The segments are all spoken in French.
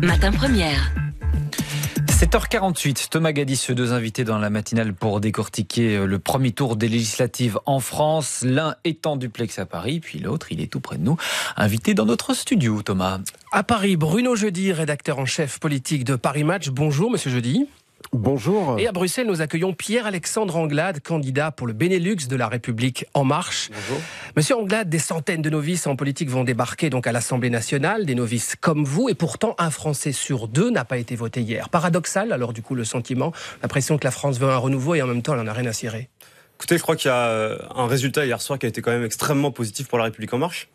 Matin Première. 7h48, Thomas Gadis, deux invités dans la matinale pour décortiquer le premier tour des législatives en France. L'un est en duplex à Paris, puis l'autre, il est tout près de nous, invité dans notre studio, Thomas. À Paris, Bruno Jeudi, rédacteur en chef politique de Paris Match. Bonjour, monsieur Jeudi. Bonjour. Et à Bruxelles, nous accueillons Pierre-Alexandre Anglade, candidat pour le Benelux de La République En Marche. Bonjour. Monsieur Anglade, des centaines de novices en politique vont débarquer donc à l'Assemblée nationale, des novices comme vous, et pourtant un Français sur deux n'a pas été voté hier. Paradoxal, alors du coup, le sentiment, l'impression que la France veut un renouveau et en même temps, elle n'en a rien à cirer. Écoutez, je crois qu'il y a un résultat hier soir qui a été quand même extrêmement positif pour La République En Marche.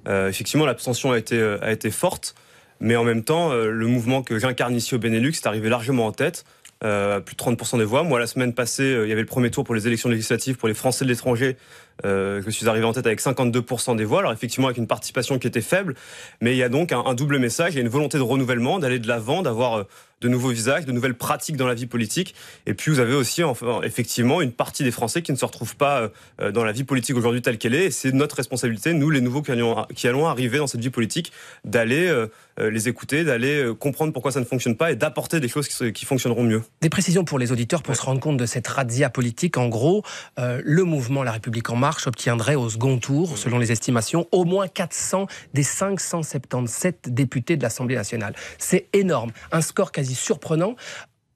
Effectivement, l'abstention a été forte, mais en même temps, le mouvement que j'incarne ici au Benelux est arrivé largement en tête. Plus de 30% des voix. Moi, la semaine passée, il y avait le premier tour pour les élections législatives pour les Français de l'étranger. Je suis arrivé en tête avec 52% des voix. Alors effectivement, avec une participation qui était faible. Mais il y a donc un double message. Il y a une volonté de renouvellement, d'aller de l'avant, d'avoir de nouveaux visages, de nouvelles pratiques dans la vie politique. Et puis vous avez aussi effectivement une partie des Français qui ne se retrouvent pas dans la vie politique aujourd'hui telle qu'elle est. Et c'est notre responsabilité, nous les nouveaux qui allons arriver dans cette vie politique, d'aller les écouter, d'aller comprendre pourquoi ça ne fonctionne pas et d'apporter des choses qui fonctionneront mieux. Des précisions pour les auditeurs pour se rendre compte de cette razzia politique. En gros, le mouvement La République En Marche obtiendrait au second tour, selon les estimations, au moins 400 des 577 députés de l'Assemblée nationale. C'est énorme, un score quasi surprenant.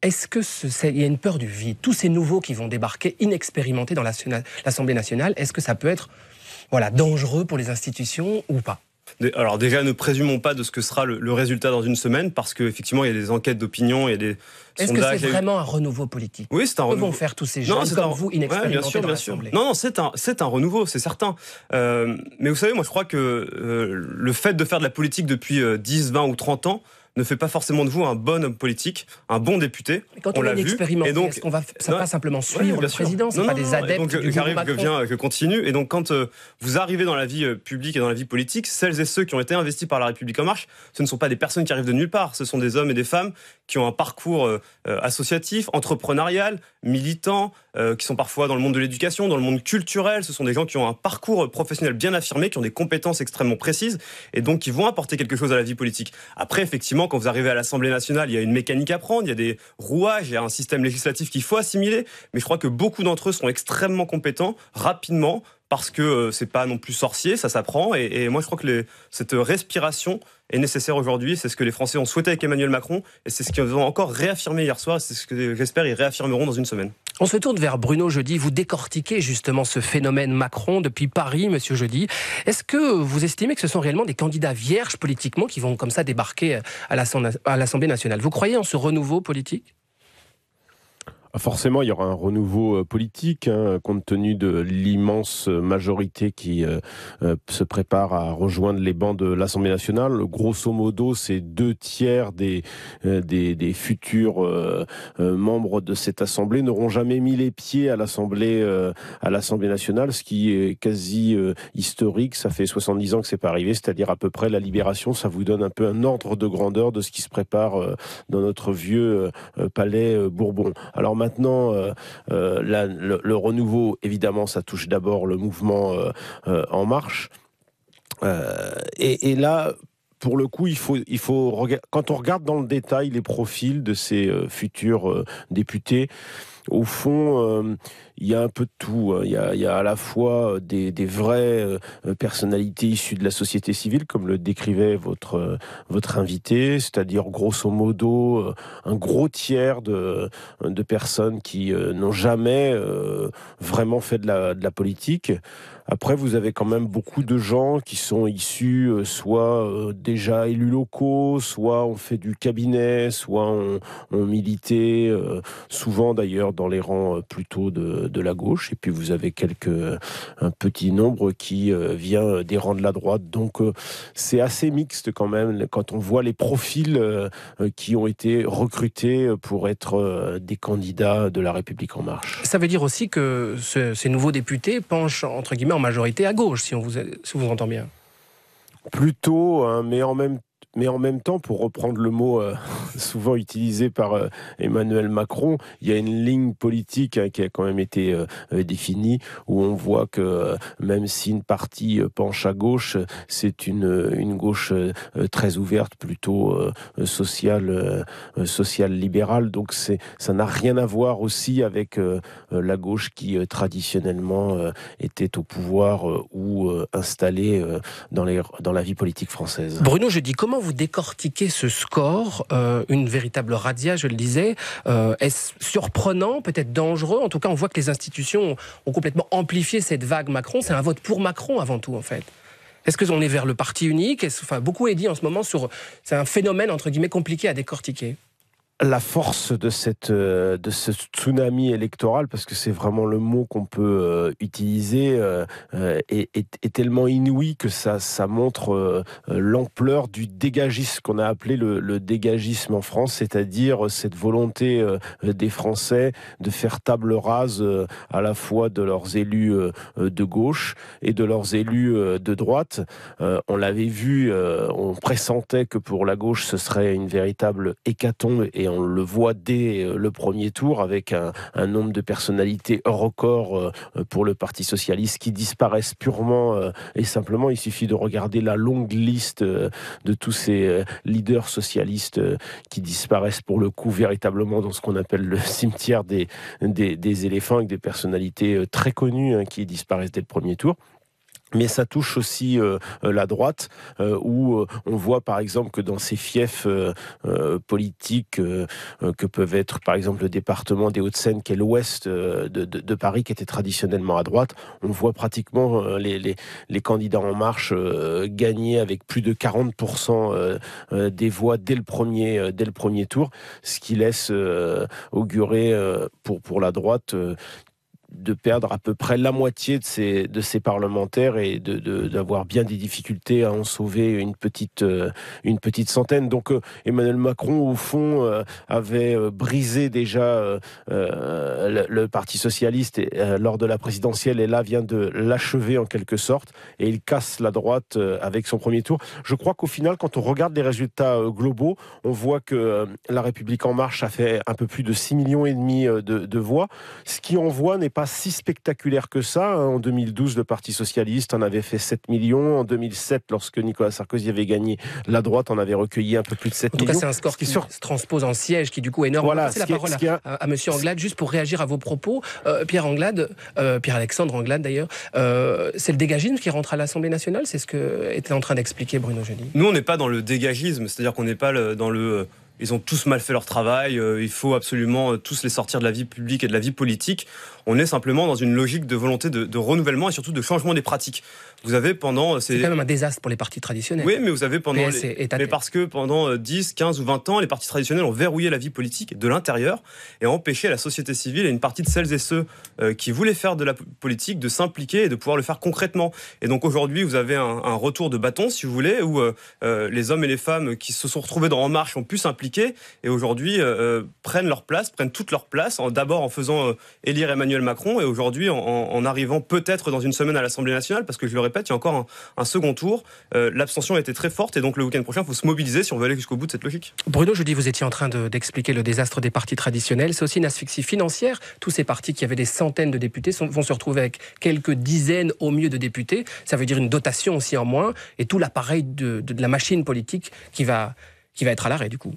Est-ce qu'il y a une peur du vide? Tous ces nouveaux qui vont débarquer, inexpérimentés dans l'Assemblée nationale, est-ce que ça peut être dangereux pour les institutions ou pas? Alors déjà, ne présumons pas de ce que sera le résultat dans une semaine, parce qu'effectivement, il y a des enquêtes d'opinion, il y a des Est-ce sondages. que c'est vraiment un renouveau politique? Oui, c'est un renouveau. Que vont faire tous ces gens comme vous, inexpérimentés dans l'Assemblée? Non, c'est un renouveau, c'est certain. Mais vous savez, moi je crois que le fait de faire de la politique depuis 10, 20 ou 30 ans ne fait pas forcément de vous un bon homme politique, un bon député. Mais quand on est expérimenté, est-ce qu'on va pas simplement suivre le président? C'est pas des adeptes du j'arrive, Macron. je continue. Et donc quand vous arrivez dans la vie publique et dans la vie politique, celles et ceux qui ont été investis par La République En Marche, ce ne sont pas des personnes qui arrivent de nulle part. Ce sont des hommes et des femmes qui ont un parcours associatif, entrepreneurial, militant, qui sont parfois dans le monde de l'éducation, dans le monde culturel. Ce sont des gens qui ont un parcours professionnel bien affirmé, qui ont des compétences extrêmement précises et donc qui vont apporter quelque chose à la vie politique. Après, effectivement, quand vous arrivez à l'Assemblée nationale, il y a une mécanique à prendre, il y a des rouages, il y a un système législatif qu'il faut assimiler, mais je crois que beaucoup d'entre eux seront extrêmement compétents, rapidement, parce que c'est pas non plus sorcier, ça s'apprend, et moi je crois que cette respiration est nécessaire aujourd'hui, c'est ce que les Français ont souhaité avec Emmanuel Macron, et c'est ce qu'ils ont encore réaffirmé hier soir, c'est ce que j'espère ils réaffirmeront dans une semaine. On se tourne vers Bruno Jeudi. Vous décortiquez justement ce phénomène Macron depuis Paris, monsieur Jeudi. Est-ce que vous estimez que ce sont réellement des candidats vierges politiquement qui vont comme ça débarquer à l'Assemblée nationale? Vous croyez en ce renouveau politique? Forcément, il y aura un renouveau politique, compte tenu de l'immense majorité qui se prépare à rejoindre les bancs de l'Assemblée nationale. Grosso modo, c'est 2/3 des futurs membres de cette Assemblée n'auront jamais mis les pieds à l'Assemblée nationale, ce qui est quasi historique. Ça fait 70 ans que c'est pas arrivé, c'est-à-dire à peu près la Libération. Ça vous donne un peu un ordre de grandeur de ce qui se prépare dans notre vieux palais Bourbon. Alors maintenant, le renouveau, évidemment, ça touche d'abord le mouvement En Marche. Et là, pour le coup, il faut quand on regarde dans le détail les profils de ces futurs députés, au fond, il y a un peu de tout. Il y a à la fois des vraies personnalités issues de la société civile, comme le décrivait votre invité, c'est-à-dire grosso modo un gros tiers de personnes qui n'ont jamais vraiment fait de la politique. Après, vous avez quand même beaucoup de gens qui sont issus soit déjà élus locaux, soit ont fait du cabinet, soit ont milité, souvent d'ailleurs dans les rangs plutôt de la gauche. Et puis vous avez un petit nombre qui vient des rangs de la droite. Donc c'est assez mixte quand même quand on voit les profils qui ont été recrutés pour être des candidats de La République En Marche. Ça veut dire aussi que ces nouveaux députés penchent entre guillemets en majorité à gauche, si on vous entend bien. Plutôt, mais en même mais en même temps, pour reprendre le mot souvent utilisé par Emmanuel Macron, il y a une ligne politique qui a quand même été définie, où on voit que même si une partie penche à gauche, c'est une gauche très ouverte, plutôt sociale libérale. Donc ça n'a rien à voir aussi avec la gauche qui traditionnellement était au pouvoir ou installée dans la vie politique française. Bruno, je dis, comment vous décortiquez ce score, une véritable razzia, je le disais, est-ce surprenant, peut-être dangereux? En tout cas, on voit que les institutions ont complètement amplifié cette vague Macron. C'est un vote pour Macron avant tout, en fait. Est-ce qu'on est vers le parti unique? Beaucoup est dit en ce moment sur... C'est un phénomène, entre guillemets, compliqué à décortiquer. La force de ce tsunami électoral, parce que c'est vraiment le mot qu'on peut utiliser, est tellement inouïe que ça montre l'ampleur du dégagisme qu'on a appelé le dégagisme en France, c'est-à-dire cette volonté des Français de faire table rase à la fois de leurs élus de gauche et de leurs élus de droite. On l'avait vu, on pressentait que pour la gauche ce serait une véritable hécatombe, et on le voit dès le premier tour avec un nombre de personnalités record pour le Parti socialiste qui disparaissent purement et simplement. Il suffit de regarder la longue liste de tous ces leaders socialistes qui disparaissent pour le coup véritablement dans ce qu'on appelle le cimetière des éléphants, avec des personnalités très connues qui disparaissent dès le premier tour. Mais ça touche aussi la droite, où on voit par exemple que dans ces fiefs politiques que peuvent être par exemple le département des Hauts-de-Seine, qui est l'ouest de Paris, qui était traditionnellement à droite, on voit pratiquement les candidats En Marche gagner avec plus de 40% des voix dès le premier tour, ce qui laisse augurer pour la droite de perdre à peu près la moitié de ses parlementaires et d'avoir bien des difficultés à en sauver une petite centaine. Donc Emmanuel Macron, au fond, avait brisé déjà le Parti socialiste lors de la présidentielle, et là vient de l'achever en quelque sorte, et il casse la droite avec son premier tour. Je crois qu'au final, quand on regarde les résultats globaux, on voit que La République En Marche a fait un peu plus de 6,5 millions de voix. Ce qui en voit n'est pas si spectaculaire que ça. En 2012, le Parti socialiste en avait fait 7 millions. En 2007, lorsque Nicolas Sarkozy avait gagné, la droite en avait recueilli un peu plus de 7 millions. En tout cas, c'est un score qui se transpose en siège, qui du coup est énorme. Voilà, c'est la parole à Monsieur Anglade, juste pour réagir à vos propos. Pierre-Alexandre Anglade d'ailleurs, c'est le dégagisme qui rentre à l'Assemblée nationale? C'est ce que était en train d'expliquer Bruno Jeudi. Nous, on n'est pas dans le dégagisme, c'est-à-dire qu'on n'est pas dans le... Ils ont tous mal fait leur travail, il faut absolument tous les sortir de la vie publique et de la vie politique. On est simplement dans une logique de volonté de renouvellement et surtout de changement des pratiques. Vous avez pendant... C'est quand même un désastre pour les partis traditionnels. Oui, mais vous avez pendant... Mais parce que pendant 10, 15 ou 20 ans, les partis traditionnels ont verrouillé la vie politique de l'intérieur et empêché la société civile et une partie de celles et ceux qui voulaient faire de la politique de s'impliquer et de pouvoir le faire concrètement. Et donc aujourd'hui, vous avez un retour de bâton, si vous voulez, où les hommes et les femmes qui se sont retrouvés dans En Marche ont pu s'impliquer et aujourd'hui prennent toute leur place, d'abord en faisant élire Emmanuel Macron et aujourd'hui en arrivant peut-être dans une semaine à l'Assemblée nationale, parce que je le répète, il y a encore un second tour. L'abstention a été très forte et donc le week-end prochain, il faut se mobiliser si on veut aller jusqu'au bout de cette logique. Bruno, je dis, vous étiez en train d'expliquer le désastre des partis traditionnels. C'est aussi une asphyxie financière. Tous ces partis qui avaient des centaines de députés vont se retrouver avec quelques dizaines au mieux de députés. Ça veut dire une dotation aussi en moins et tout l'appareil de la machine politique qui va être à l'arrêt du coup.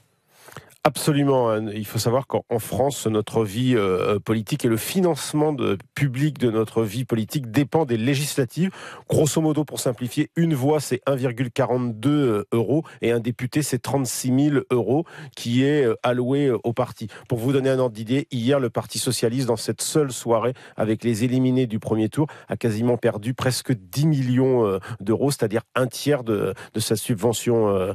Absolument. Il faut savoir qu'en France, notre vie politique et le financement public de notre vie politique dépend des législatives. Grosso modo, pour simplifier, une voix, c'est 1,42 € et un député, c'est 36 000 € qui est alloué au parti. Pour vous donner un ordre d'idée, hier, le Parti socialiste, dans cette seule soirée, avec les éliminés du premier tour, a quasiment perdu presque 10 millions d'euros, c'est-à-dire un tiers de sa subvention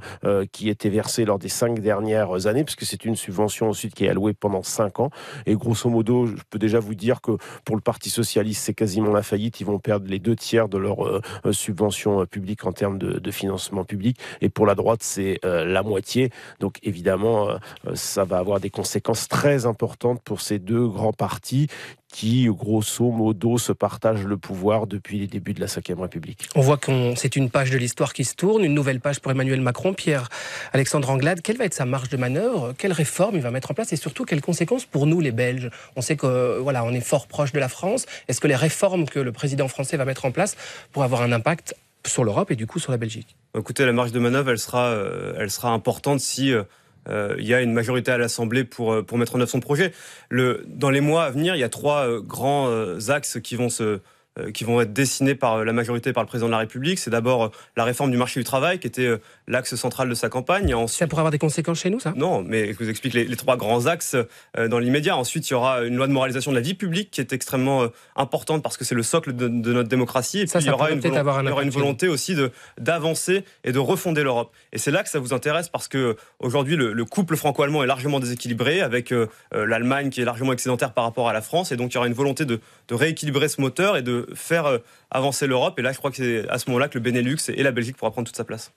qui était versée lors des 5 dernières années, puisque c'est une subvention ensuite qui est allouée pendant 5 ans. Et grosso modo, je peux déjà vous dire que pour le Parti socialiste, c'est quasiment la faillite. Ils vont perdre les 2 tiers de leur subvention publique en termes de financement public. Et pour la droite, c'est la moitié. Donc évidemment, ça va avoir des conséquences très importantes pour ces deux grands partis qui, grosso modo, se partagent le pouvoir depuis les débuts de la Ve République. On voit que c'est une page de l'histoire qui se tourne, une nouvelle page pour Emmanuel Macron. Pierre-Alexandre Anglade, quelle va être sa marge de manœuvre? Quelles réformes il va mettre en place et surtout quelles conséquences pour nous les Belges? On sait que on est fort proche de la France. Est-ce que les réformes que le président français va mettre en place pourraient avoir un impact sur l'Europe et du coup sur la Belgique? Écoutez, la marge de manœuvre, elle sera importante si il y a une majorité à l'Assemblée pour mettre en œuvre son projet. Dans les mois à venir, il y a 3 grands axes qui vont être dessinés par la majorité, par le président de la République. C'est d'abord la réforme du marché du travail, qui était l'axe central de sa campagne. Ensuite, ça pourrait avoir des conséquences chez nous, ça? Non, mais je vous explique les 3 grands axes dans l'immédiat. Ensuite, il y aura une loi de moralisation de la vie publique qui est extrêmement importante parce que c'est le socle de notre démocratie. Et puis, il y aura une volonté aussi d'avancer et de refonder l'Europe. Et c'est là que ça vous intéresse parce que aujourd'hui, le couple franco-allemand est largement déséquilibré avec l'Allemagne qui est largement excédentaire par rapport à la France. Et donc, il y aura une volonté de rééquilibrer ce moteur et de faire avancer l'Europe. Et là, je crois que c'est à ce moment-là que le Benelux et la Belgique pourra prendre toute sa place.